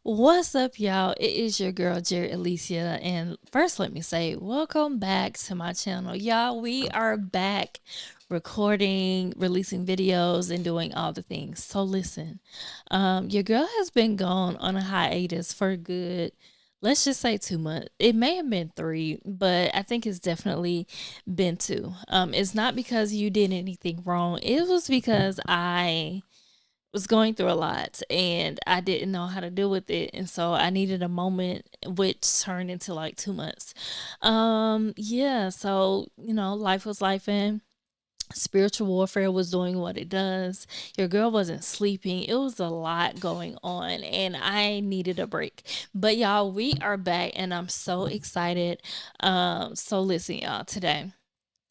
What's up, y'all? It is your girl, Jerry Alicia. And first, let me say, welcome back to my channel. Y'all, we are back recording, releasing videos, and doing all the things. So, listen, your girl has been gone on a hiatus for good. Let's just say 2 months. It may have been three, but I think it's definitely been two. It's not because you did anything wrong. It was because I was going through a lot and I didn't know how to deal with it. And so I needed a moment which turned into like 2 months. Yeah, so life was life in spiritual warfare was doing what it does. Your girl wasn't sleeping. It was a lot going on and I needed a break. But y'all, we are back and I'm so excited. So listen, y'all, today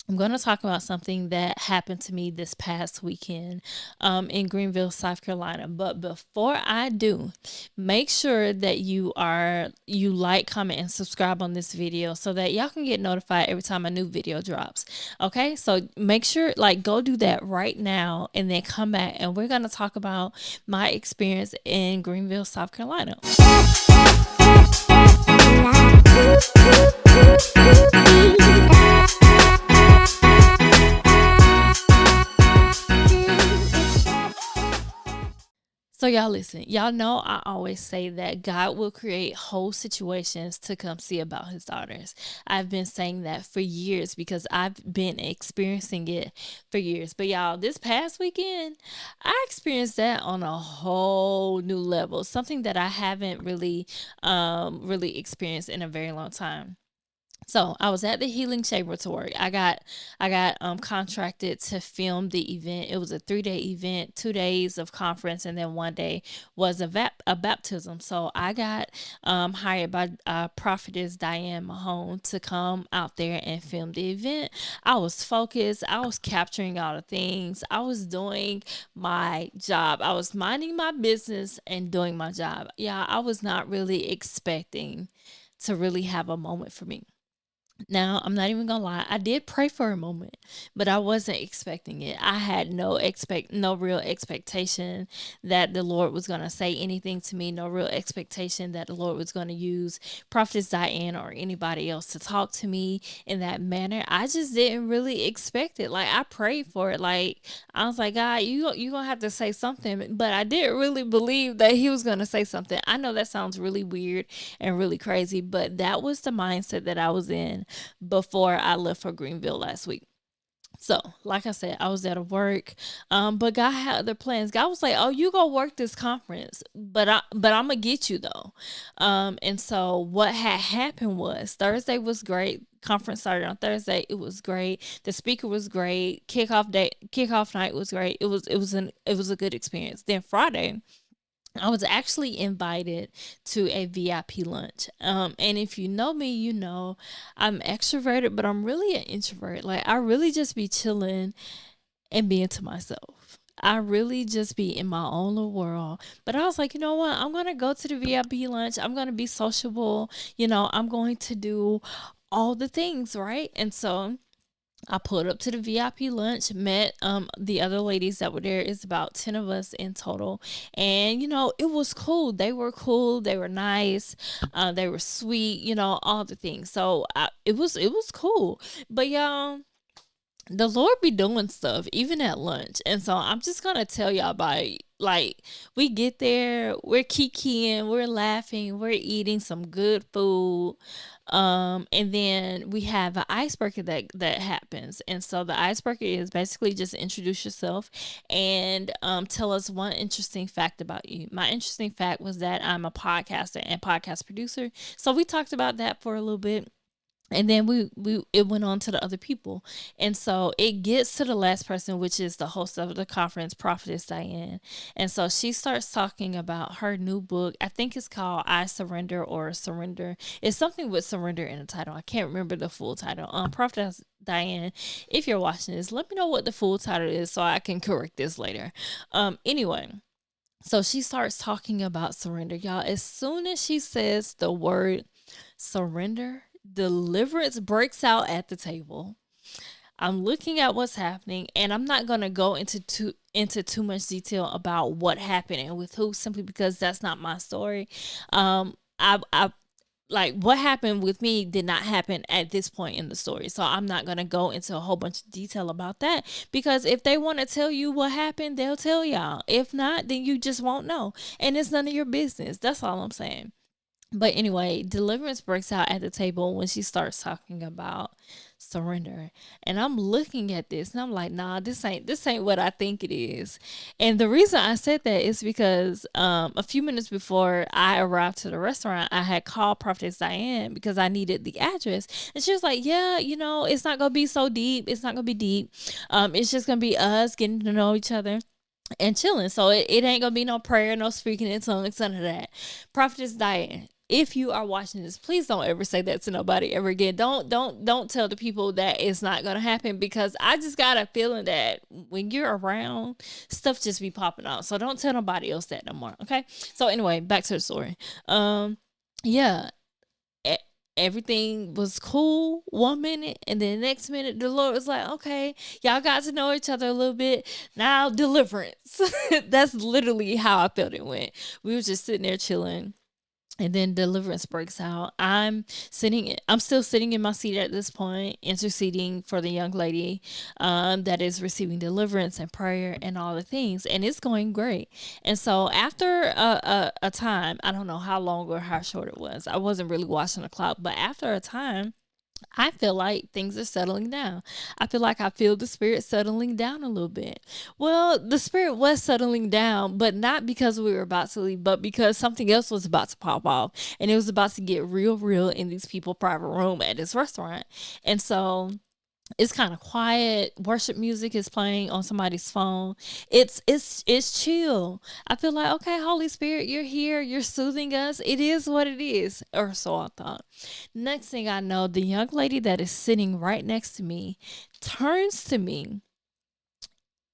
I'm going to talk about something that happened to me this past weekend in Greenville, South Carolina. But before I do, make sure that you like, comment, and subscribe on this video so that y'all can get notified every time a new video drops. Okay, so make sure go do that right now and then come back and we're going to talk about my experience in Greenville, South Carolina. So y'all listen, y'all know I always say that God will create whole situations to come see about his daughters. I've been saying that for years because I've been experiencing it for years. But y'all, this past weekend, I experienced that on a whole new level, something that I haven't really experienced in a very long time. So I was at the Healing Chamber to work. I got contracted to film the event. It was a 3-day event, 2 days of conference, and then one day was a baptism. So I got hired by prophetess Diane Mahone to come out there and film the event. I was focused. I was capturing all the things. I was doing my job. I was minding my business and doing my job. Yeah, I was not really expecting to really have a moment for me. Now, I'm not even gonna lie. I did pray for a moment, but I wasn't expecting it. I had no real expectation that the Lord was gonna say anything to me. No real expectation that the Lord was gonna use Prophetess Diane or anybody else to talk to me in that manner. I just didn't really expect it. Like I prayed for it. Like I was like, God, you gonna have to say something. But I didn't really believe that He was gonna say something. I know that sounds really weird and really crazy, but that was the mindset that I was in before I left for Greenville last week. So, like I said, I was there to work, but God had other plans. God was like, "Oh, you go work this conference, but I'm gonna get you though." And so what had happened was Thursday was great. Conference started on Thursday. It was great. The speaker was great. Kickoff night was great. It was a good experience. Then Friday, I was actually invited to a VIP lunch. And if you know me, you know I'm extroverted, but I'm really an introvert. Like I really just be chilling and being to myself. I really just be in my own little world. But I was like, you know what? I'm gonna go to the VIP lunch. I'm gonna be sociable. I'm going to do all the things, right? And so I pulled up to the VIP lunch, met the other ladies that were there. It's about 10 of us in total. And it was cool. They were cool, they were nice, they were sweet, all the things. So it was cool. But y'all, the Lord be doing stuff even at lunch. And so I'm just gonna tell y'all about it. Like we get there, we're kikiing, we're laughing, we're eating some good food. And then we have an icebreaker that happens. And so the icebreaker is basically just introduce yourself and tell us one interesting fact about you. My interesting fact was that I'm a podcaster and podcast producer. So we talked about that for a little bit, and then we it went on to the other people. And so it gets to the last person, which is the host of the conference, Prophetess Diane. And so she starts talking about her new book. I think it's called I Surrender or Surrender. It's something with surrender in the title. I can't remember the full title. Prophetess Diane, if you're watching this, let me know what the full title is so I can correct this later. Anyway, so she starts talking about surrender. Y'all, as soon as she says the word surrender, deliverance breaks out at the table. I'm looking at what's happening, and I'm not gonna go into too much detail about what happened and with who, simply because that's not my story. I like, what happened with me did not happen at this point in the story. So I'm not going to go into a whole bunch of detail about that, because if they want to tell you what happened, they'll tell y'all. If not, then you just won't know. And it's none of your business. That's all I'm saying. But anyway, deliverance breaks out at the table when she starts talking about surrender. And I'm looking at this and I'm like, nah, this ain't what I think it is. And the reason I said that is because a few minutes before I arrived to the restaurant, I had called Prophetess Diane because I needed the address. And she was like, yeah, it's not gonna be so deep. It's not gonna be deep. It's just gonna be us getting to know each other and chilling. So it ain't gonna be no prayer, no speaking in tongues, none of that. Prophetess Diane, if you are watching this, please don't ever say that to nobody ever again. Don't tell the people that it's not gonna happen, because I just got a feeling that when you're around, stuff just be popping out. So don't tell nobody else that no more. Okay. So anyway, back to the story. Yeah, e- everything was cool 1 minute, and then the next minute the Lord was like, okay, y'all got to know each other a little bit, now deliverance. That's literally how I felt it went. We were just sitting there chilling, and then deliverance breaks out. I'm still sitting in my seat at this point, interceding for the young lady that is receiving deliverance and prayer and all the things, and it's going great. And so after a time, I don't know how long or how short it was, I wasn't really watching the clock, but after a time, I feel like things are settling down. I feel the spirit settling down a little bit. Well, the spirit was settling down, but not because we were about to leave, but because something else was about to pop off. And it was about to get real, real in these people' private room at this restaurant. And so it's kind of quiet. Worship music is playing on somebody's phone. It's chill. I feel like, okay, Holy Spirit, you're here. You're soothing us. It is what it is, or so I thought. Next thing I know, the young lady that is sitting right next to me turns to me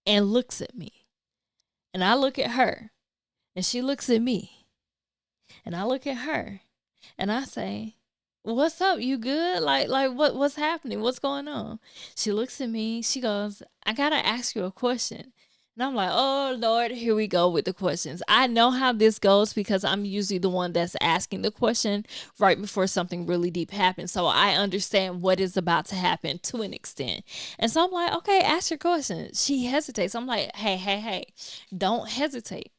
and looks at me, and I look at her, and she looks at me, and I look at her, and I say, "What's up? You good? Like what's happening? What's going on?" She looks at me. She goes, "I gotta ask you a question." And I'm like, "Oh Lord, here we go with the questions." I know how this goes because I'm usually the one that's asking the question right before something really deep happens. So I understand what is about to happen to an extent. And so I'm like, "Okay, ask your question." She hesitates. I'm like, "Hey, hey, hey, don't hesitate.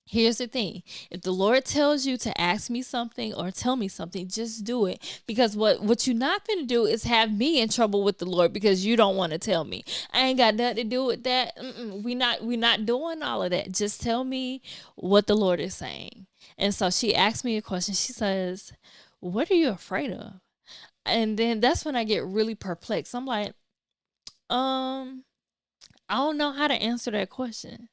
Here's the thing. If the Lord tells you to ask me something or tell me something, just do it. Because what you're not going to do is have me in trouble with the Lord because you don't want to tell me. I ain't got nothing to do with that. We not doing all of that. Just tell me what the Lord is saying." And so she asked me a question. She says, "What are you afraid of?" And then that's when I get really perplexed. I'm like, I don't know how to answer that question.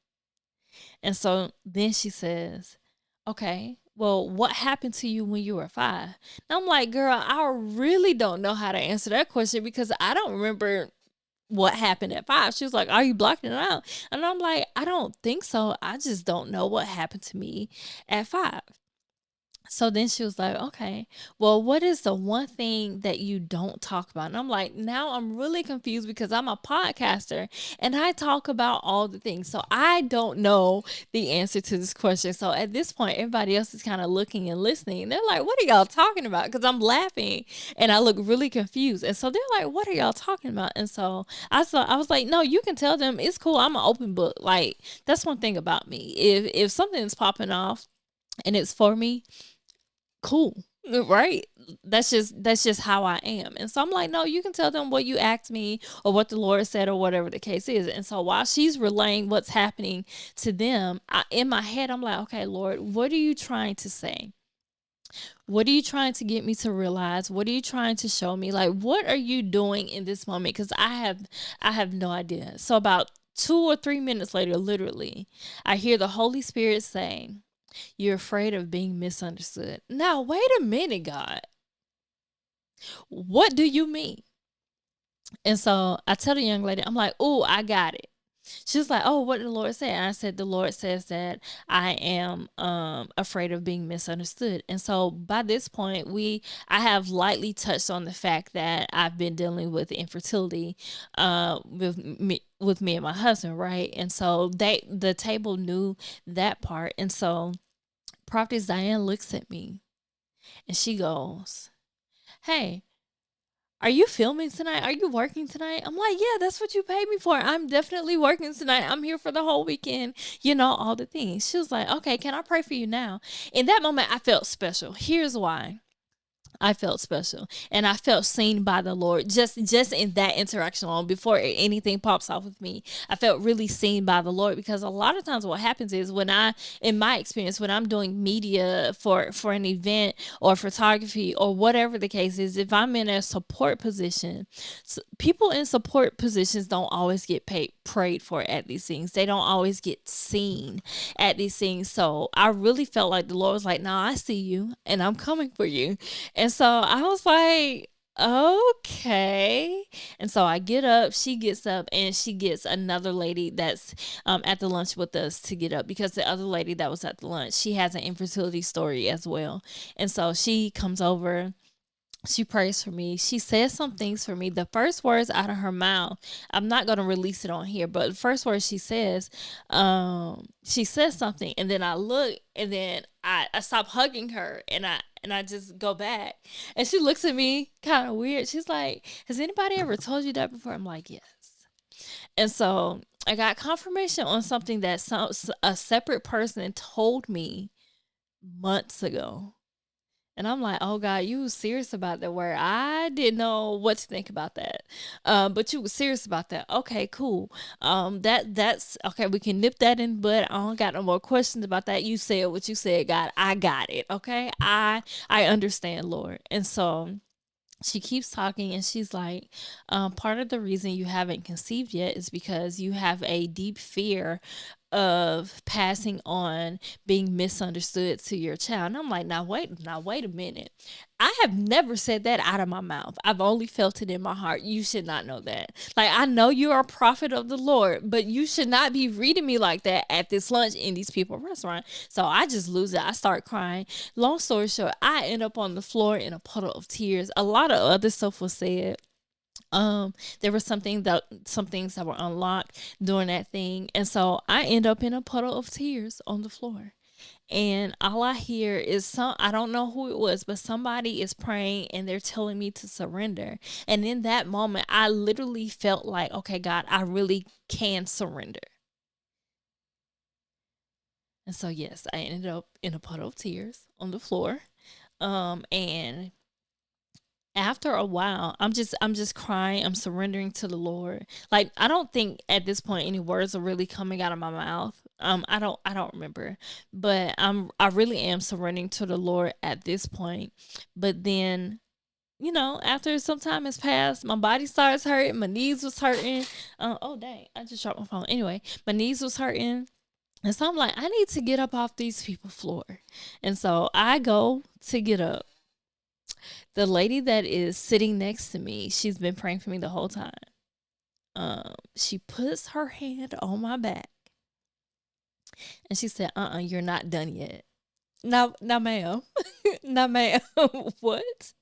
And so then she says, "Okay, well, what happened to you when you were 5?" And I'm like, "Girl, I really don't know how to answer that question because I don't remember what happened at 5." She was like, "Are you blocking it out?" And I'm like, "I don't think so. I just don't know what happened to me at 5." So then she was like, "Okay, well, what is the one thing that you don't talk about?" And I'm like, now I'm really confused because I'm a podcaster and I talk about all the things. So I don't know the answer to this question. So at this point, everybody else is kind of looking and listening. And they're like, "What are y'all talking about?" Because I'm laughing and I look really confused. And so they're like, "What are y'all talking about?" And so I was like, "No, you can tell them. It's cool. I'm an open book." Like, that's one thing about me. If something's popping off and it's for me, cool, right? That's just how I am. And so I'm like, "No, you can tell them what you asked me or what the Lord said or whatever the case is." And so while she's relaying what's happening to them, in my head I'm like, "Okay, Lord, what are you trying to say? What are you trying to get me to realize? What are you trying to show me? Like, what are you doing in this moment?" Because I have no idea. So about 2 or 3 minutes later, literally, I hear the Holy Spirit saying, "You're afraid of being misunderstood." Now, wait a minute, God. What do you mean? And so I tell the young lady, I'm like, "Oh, I got it." She was like, "Oh, what did the Lord say?" And I said, "The Lord says that I am afraid of being misunderstood." And so by this point, I have lightly touched on the fact that I've been dealing with infertility with me and my husband, right? And so the table knew that part. And so Prophetess Diane looks at me and she goes, "Hey, are you filming tonight? Are you working tonight?" I'm like, "Yeah, that's what you paid me for. I'm definitely working tonight. I'm here for the whole weekend, all the things." She was like, "Okay, can I pray for you now?" In that moment, I felt special. Here's why. I felt special and I felt seen by the Lord just in that interaction alone before anything pops off with me. I felt really seen by the Lord because a lot of times what happens is in my experience, when I'm doing media for an event or photography or whatever the case is, if I'm in a support position, people in support positions don't always get prayed for at these things. They don't always get seen at these things. So I really felt like the Lord was like, "Nah, I see you and I'm coming for you." And so I was like, "Okay." And so I get up, she gets up, and she gets another lady that's at the lunch with us to get up because the other lady that was at the lunch, she has an infertility story as well. And so she comes over, she prays for me. She says some things for me. The first words out of her mouth, I'm not going to release it on here, but the first words she says something, and then I look, and then I stop hugging her, and I just go back, and she looks at me kind of weird. She's like, "Has anybody ever told you that before?" I'm like, "Yes." And so I got confirmation on something that a separate person told me months ago. And I'm like, "Oh God, you was serious about that word. I didn't know what to think about that. But you was serious about that. Okay, cool. That's okay. We can nip that in the bud. I don't got no more questions about that. You said what you said, God. I got it. Okay. I understand, Lord." And so she keeps talking and she's like, "Part of the reason you haven't conceived yet is because you have a deep fear of passing on being misunderstood to your child." And I'm like, now wait a minute. I have never said that out of my mouth. I've only felt it in my heart. You should not know that. Like, I know you're a prophet of the Lord, but you should not be reading me like that at this lunch in these people restaurant. So I just lose it. I start crying. Long story short, I end up on the floor in a puddle of tears. A lot of other stuff was said. There was some things that were unlocked during that thing, and so I end up in a puddle of tears on the floor. And all I hear is I don't know who it was, but somebody is praying and they're telling me to surrender. And in that moment, I literally felt like, "Okay, God, I really can surrender." And so yes, I ended up in a puddle of tears on the floor. And after a while, I'm just crying. I'm surrendering to the Lord. Like, I don't think at this point any words are really coming out of my mouth. I don't remember, but I really am surrendering to the Lord at this point. But then, after some time has passed, my body starts hurting. My knees was hurting. Oh dang, I just dropped my phone. Anyway, my knees was hurting. And so I'm like, I need to get up off these people's floor. And so I go to get up. The lady that is sitting next to me, she's been praying for me the whole time. She puts her hand on my back and she said, "You're not done yet." Now, ma'am. Now, ma'am. What?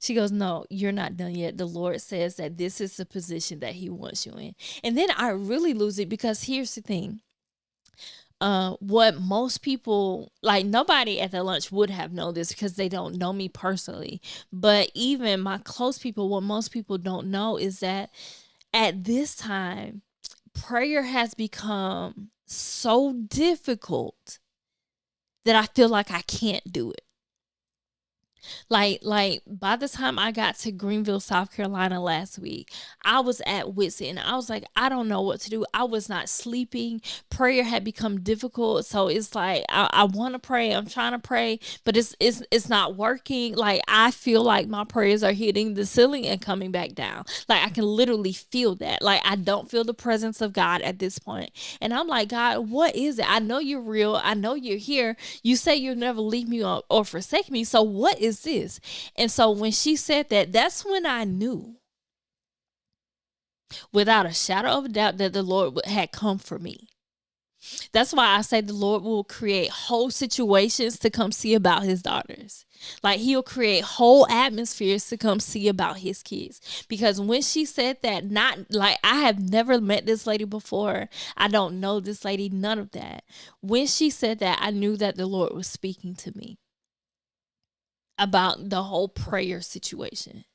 She goes, "No, you're not done yet. The Lord says that this is the position that He wants you in." And then I really lose it because here's the thing. What most people, like, nobody at the lunch would have known this because they don't know me personally, but even my close people, what most people don't know is that at this time prayer has become so difficult that I feel like I can't do it. Like by the time I got to Greenville, South Carolina last week, I was at wit's end. I was like, I don't know what to do. I was not sleeping. Prayer had become difficult. So it's like I want to pray. I'm trying to pray, but it's not working. Like, I feel like my prayers are hitting the ceiling and coming back down. Like, I can literally feel that. Like, I don't feel the presence of God at this point. And I'm like, "God, what is it? I know you're real. I know you're here. You say you'll never leave me or forsake me. So what is this?" And so when she said that, that's when I knew. without a shadow of a doubt that the Lord had come for me. That's why I say the Lord will create whole situations to come see about his daughters. Like he'll create whole atmospheres to come see about his kids. Because when she said that, not like I have never met this lady before. I don't know this lady, none of that. When she said that, I knew that the Lord was speaking to me about the whole prayer situation.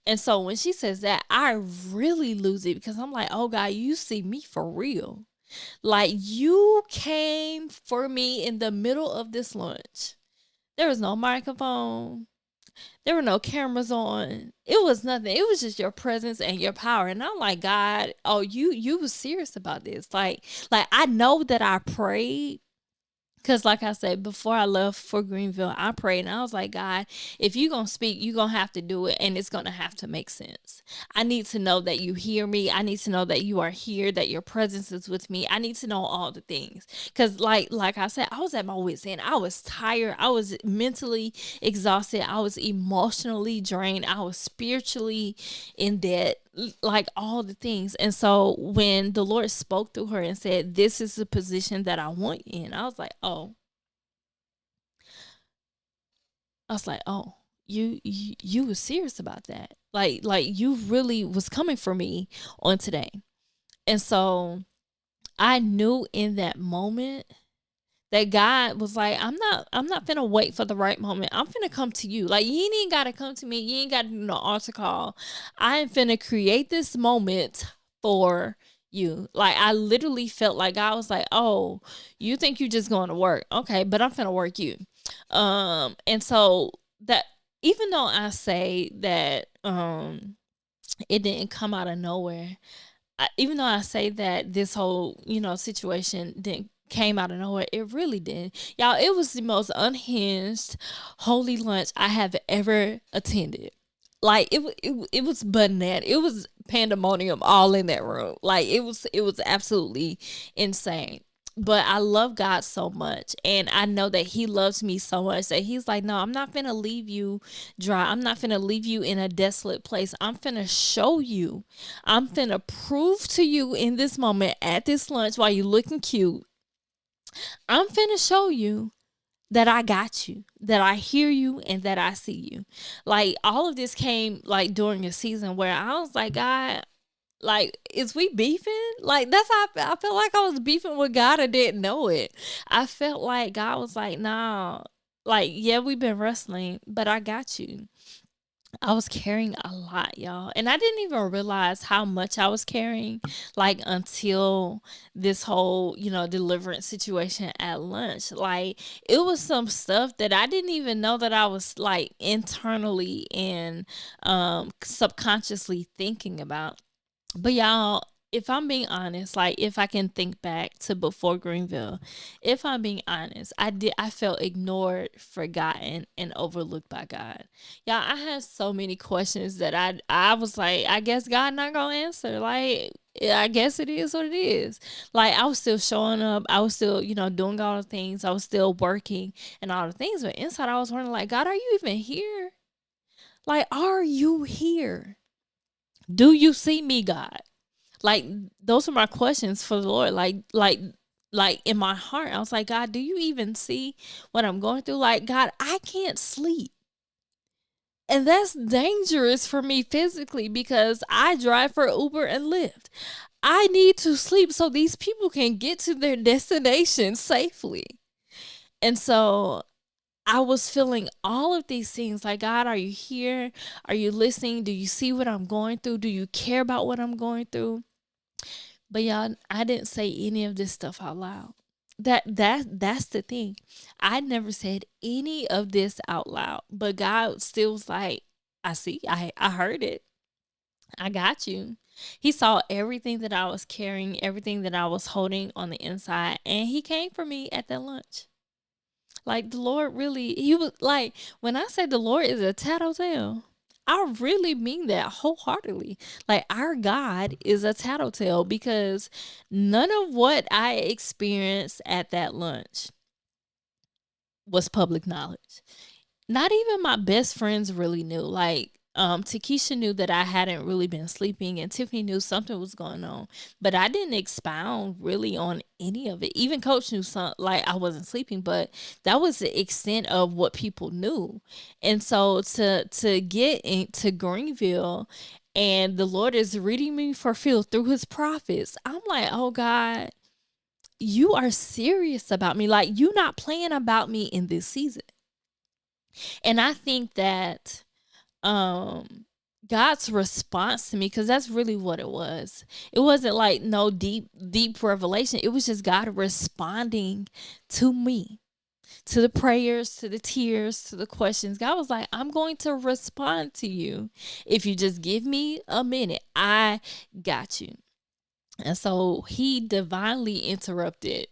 And so when she says that, I really lose it because I'm like, oh God, you see me for real. Like you came for me in the middle of this lunch. There was no microphone. There were no cameras on. It was nothing. It was just your presence and your power. And I'm like, God, oh, you was serious about this. Like I know that I prayed. Cause like I said, before I left for Greenville, I prayed and I was like, God, if you're gonna speak, you're gonna have to do it and it's gonna have to make sense. I need to know that you hear me. I need to know that you are here, that your presence is with me. I need to know all the things. Cause like I said, I was at my wit's end. I was tired. I was mentally exhausted. I was emotionally drained. I was spiritually in debt, like all the things. And so when the Lord spoke through her and said, this is the position that I want you in, I was like, oh, I was like, oh, you was serious about that. Like you really was coming for me on today. And so I knew in that moment that God was like, I'm not finna wait for the right moment. I'm finna come to you. Like you ain't gotta come to me. You ain't gotta do no altar call. I am finna create this moment for you. Like I literally felt like God was like, oh, you think you just going to work. Okay, but I'm finna work you. And so that even though I say that it didn't come out of nowhere, even though I say that this whole, situation didn't came out of nowhere, it really did. Y'all, it was the most unhinged holy lunch I have ever attended. Like it was bananas. It was pandemonium all in that room. Like it was absolutely insane. But I love God so much, and I know that He loves me so much that He's like, no, I'm not gonna leave you dry. I'm not gonna leave you in a desolate place. I'm gonna show you. I'm gonna prove to you in this moment at this lunch while you looking cute. I'm finna show you that I got you, that I hear you, and that I see you. Like all of this came like during a season where I was like, God, like, is we beefing? Like that's how I felt like I was beefing with God. I didn't know it. I felt like God was like, nah, like yeah, we've been wrestling, but I got you. I was carrying a lot, y'all. And I didn't even realize how much I was carrying, like, until this whole, deliverance situation at lunch. Like, it was some stuff that I didn't even know that I was, like, internally and subconsciously thinking about. But y'all, if I'm being honest, like if I can think back to before Greenville, if I'm being honest, I felt ignored, forgotten, and overlooked by God. Y'all, I had so many questions that I was like, I guess God not gonna answer. Like I guess it is what it is. Like I was still showing up, I was still, doing all the things, I was still working and all the things, but inside I was wondering like, God, are you even here? Like, are you here? Do you see me, God? Like those are my questions for the Lord. Like in my heart, I was like, God, do you even see what I'm going through? Like, God, I can't sleep. And that's dangerous for me physically because I drive for Uber and Lyft. I need to sleep so these people can get to their destination safely. And so I was feeling all of these things like, God, are you here? Are you listening? Do you see what I'm going through? Do you care about what I'm going through? But y'all, I didn't say any of this stuff out loud. That's the thing. I never said any of this out loud. But God still was like, I see, I heard it. I got you. He saw everything that I was carrying, everything that I was holding on the inside, and he came for me at that lunch. Like the Lord really, he was like, when I say the Lord is a tattletale, I really mean that wholeheartedly. Like our God is a tattletale because none of what I experienced at that lunch was public knowledge. Not even my best friends really knew. Like Takesha knew that I hadn't really been sleeping, and Tiffany knew something was going on, but I didn't expound really on any of it. Even Coach knew some, like I wasn't sleeping, but that was the extent of what people knew. And so to get into Greenville, and the Lord is reading me for Phil through His prophets, I'm like, oh God, you are serious about me. Like, you not playing about me in this season. And I think that um God's response to me, because that's really what it was. It wasn't like no deep revelation. It was just God responding to me, to the prayers, to the tears, to the questions. God was like, I'm going to respond to you. If you just give me a minute, I got you. And so He divinely interrupted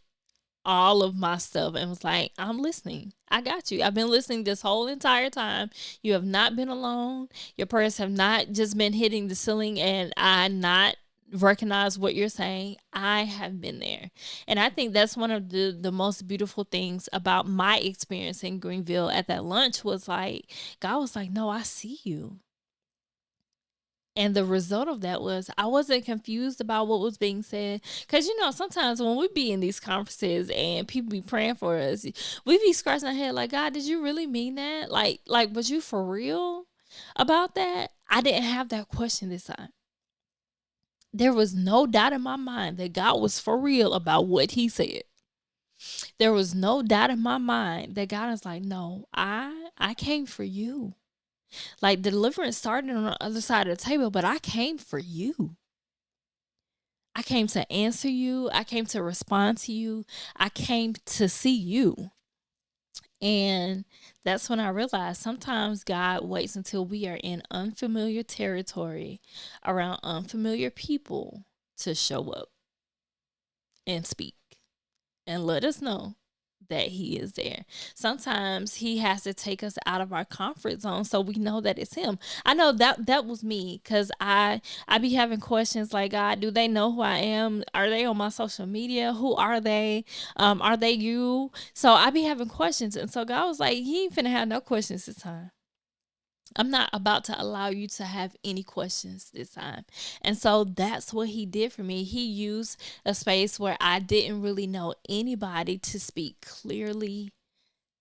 all of my stuff and was like, I'm listening. I got you. I've been listening this whole entire time. You have not been alone. Your prayers have not just been hitting the ceiling and I not recognize what you're saying. I have been there. And I think that's one of the most beautiful things about my experience in Greenville at that lunch was like, God was like, no, I see you. And the result of that was I wasn't confused about what was being said. Because, sometimes when we be in these conferences and people be praying for us, we be scratching our head like, God, did you really mean that? Like, was you for real about that? I didn't have that question this time. There was no doubt in my mind that God was for real about what He said. There was no doubt in my mind that God is like, no, I came for you. Like, the deliverance started on the other side of the table, but I came for you. I came to answer you. I came to respond to you. I came to see you. And that's when I realized sometimes God waits until we are in unfamiliar territory around unfamiliar people to show up and speak and let us know that He is there. Sometimes He has to take us out of our comfort zone so we know that it's Him. I know that was me, because I be having questions like, God, do they know who I am? Are they on my social media? Who are they? Are they you? So I be having questions, and so God was like, He ain't finna have no questions this time. I'm not about to allow you to have any questions this time. And so that's what He did for me. He used a space where I didn't really know anybody to speak clearly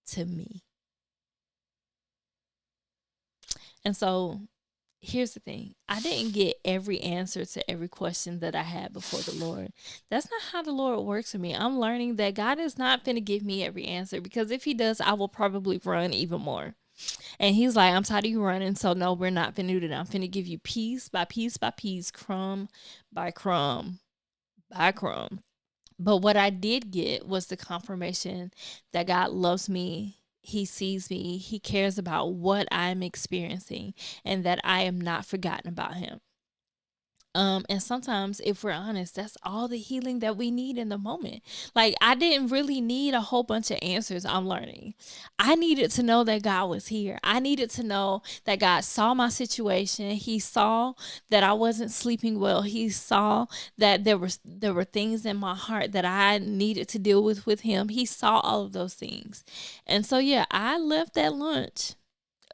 to me. And so here's the thing, I didn't get every answer to every question that I had before the Lord. That's not how the Lord works with me. I'm learning that God is not going to give me every answer, because if He does, I will probably run even more. And He's like, I'm tired of you running. So no, we're not finna do that. I'm finna give you piece by piece by piece, crumb by crumb by crumb. But what I did get was the confirmation that God loves me. He sees me. He cares about what I'm experiencing, and that I am not forgotten about Him. And sometimes, if we're honest, that's all the healing that we need in the moment. Like, I didn't really need a whole bunch of answers. I'm learning. I needed to know that God was here. I needed to know that God saw my situation. He saw that I wasn't sleeping well. He saw that there were things in my heart that I needed to deal with Him. He saw all of those things. And so yeah, I left that lunch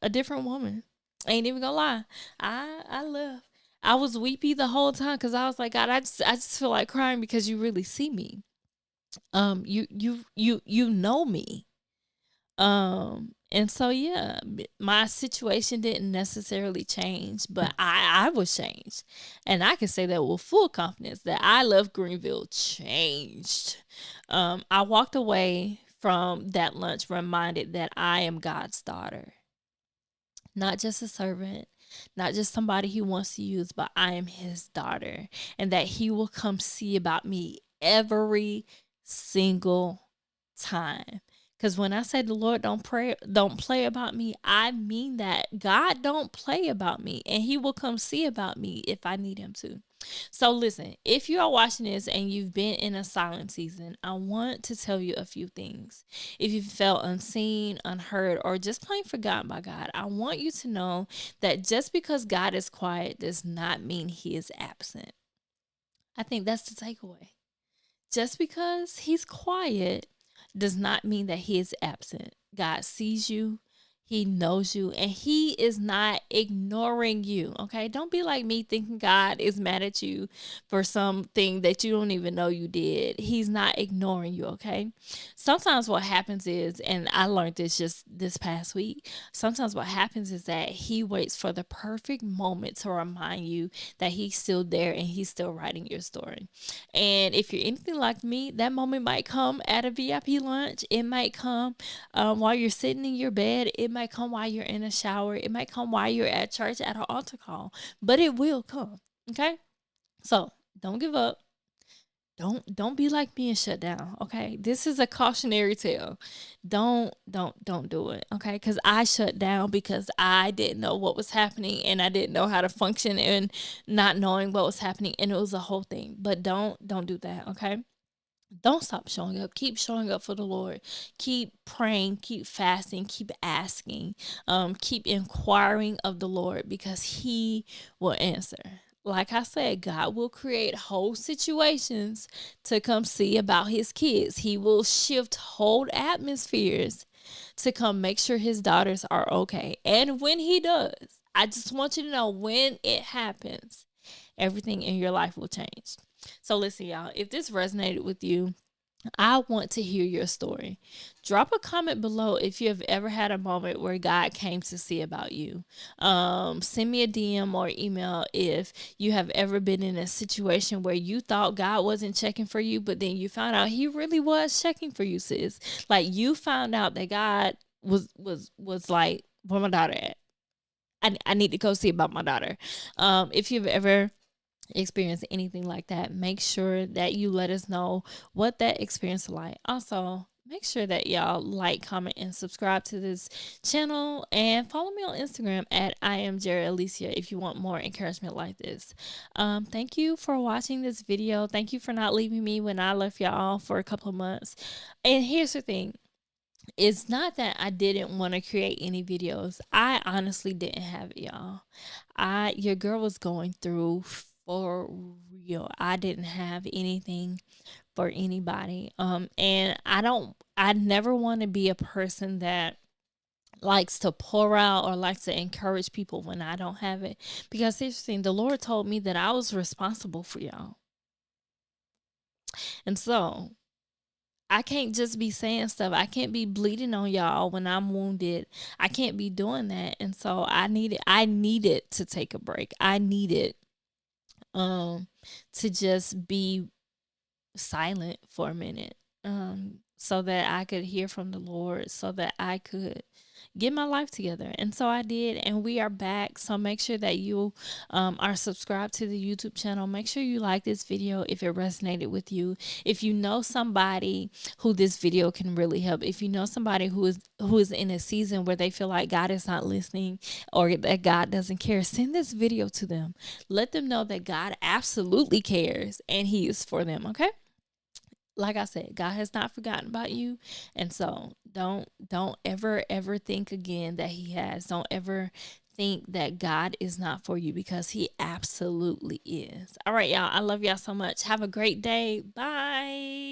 a different woman. I ain't even gonna lie. I left. I was weepy the whole time, because I was like, God, I just feel like crying, because you really see me. You know me. And so yeah, my situation didn't necessarily change, but I was changed. And I can say that with full confidence that I left Greenville changed. I walked away from that lunch reminded that I am God's daughter, not just a servant, not just somebody He wants to use, but I am His daughter, and that He will come see about me every single time. Because when I say the Lord don't play about me, I mean that. God don't play about me, and He will come see about me if I need Him to. So listen, if you are watching this and you've been in a silent season, I want to tell you a few things. If you felt unseen, unheard, or just plain forgotten by God, I want you to know that just because God is quiet does not mean He is absent. I think that's the takeaway. Just because He's quiet does not mean that He is absent. God sees you, He knows you and he is not ignoring you. Okay. Don't be like me thinking God is mad at you for something that you don't even know you did. He's not ignoring you. Okay. Sometimes what happens is, and I learned this just this past week, sometimes what happens is that he waits for the perfect moment to remind you that he's still there and he's still writing your story. And if you're anything like me, that moment might come at a VIP lunch. It might come while you're sitting in your bed. It might come while you're in a shower. It might come while you're at church at an altar call, but it will come. Okay. So don't give up. Don't be like me and shut down. Okay. This is a cautionary tale. Don't do it. Okay. Because I shut down because I didn't know what was happening and I didn't know how to function and not knowing what was happening. And it was a whole thing. But don't do that. Okay. Don't stop showing up. Keep showing up for the Lord. Keep praying, keep fasting, keep asking, keep inquiring of the Lord because he will answer. Like I said, God will create whole situations to come see about his kids. He will shift whole atmospheres to come make sure his daughters are okay. And when he does, I just want you to know, when it happens, everything in your life will change. So listen, y'all, if this resonated with you, I want to hear your story. Drop a comment below if you have ever had a moment where God came to see about you. Send me a DM or email if you have ever been in a situation where you thought God wasn't checking for you, but then you found out he really was checking for you, sis. Like you found out that God was like, where my daughter at? I need to go see about my daughter. If you've ever experience anything like that, make sure that you let us know what that experience was like. Also, make sure that y'all like, comment, and subscribe to this channel and follow me on Instagram at I am Jerry Alicia if you want more encouragement like this. Thank you for watching this video. Thank you for not leaving me when I left y'all for a couple of months. And here's the thing, it's not that I didn't want to create any videos. I honestly didn't have it, y'all. Your girl was going through for real. I didn't have anything for anybody. And I never want to be a person that likes to pour out or likes to encourage people when I don't have it. Because here's the thing, the Lord told me that I was responsible for y'all. And so I can't just be saying stuff. I can't be bleeding on y'all when I'm wounded. I can't be doing that. And so I needed to take a break. I needed um to just be silent for a minute, so that I could hear from the Lord, so that I could get my life together. And so I did, and we are back. So make sure that you are subscribed to the YouTube channel. Make sure you like this video if it resonated with you. If you know somebody who this video can really help, if you know somebody who is in a season where they feel like God is not listening or that God doesn't care, send this video to them. Let them know that God absolutely cares and he is for them. Okay. Like I said, God has not forgotten about you. And so don't ever think again that he has. Don't ever think that God is not for you, because he absolutely is. All right, y'all. I love y'all so much. Have a great day. Bye.